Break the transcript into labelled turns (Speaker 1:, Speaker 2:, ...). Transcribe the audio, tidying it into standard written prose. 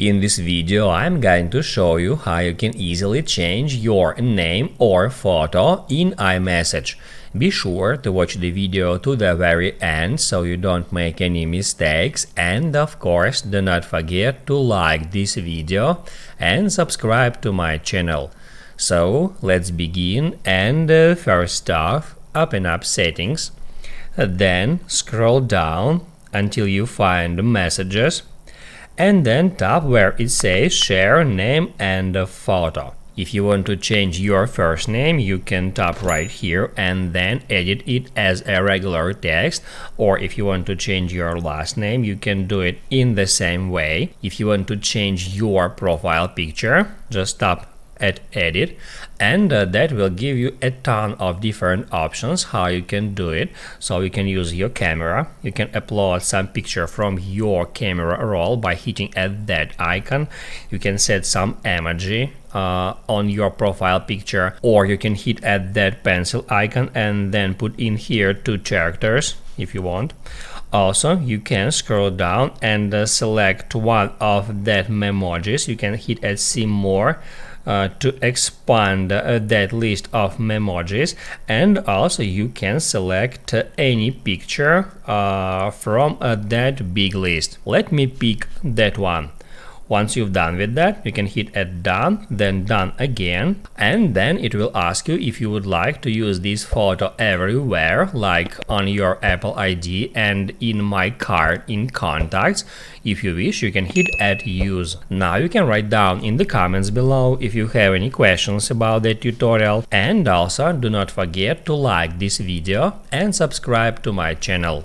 Speaker 1: In this video, I'm going to show you how you can easily change your name or photo in iMessage. Be sure to watch the video to the very end so you don't make any mistakes, and of course do not forget to like this video and subscribe to my channel. So let's begin, and first off, open up settings, then scroll down until you find messages, and then tap where it says share name and a photo. If you want to change your first name, you can tap right here and then edit it as a regular text, or if you want to change your last name, you can do it in the same way. If you want to change your profile picture, just tap at edit, and that will give you a ton of different options how you can do it. So you can use your camera, you can upload some picture from your camera roll by hitting at that icon, you can set some emoji on your profile picture, or you can hit at that pencil icon and then put in here 2 characters if you want. Also, you can scroll down and select one of that memojis. You can hit at see more to expand that list of memojis, and also you can select any picture from that big list. Let me pick that one. Once you've done with that, you can hit at done, then done again, and then it will ask you if you would like to use this photo everywhere, like on your Apple ID and in my card in contacts. If you wish, you can hit at use. Now you can write down in the comments below if you have any questions about the tutorial, and also do not forget to like this video and subscribe to my channel.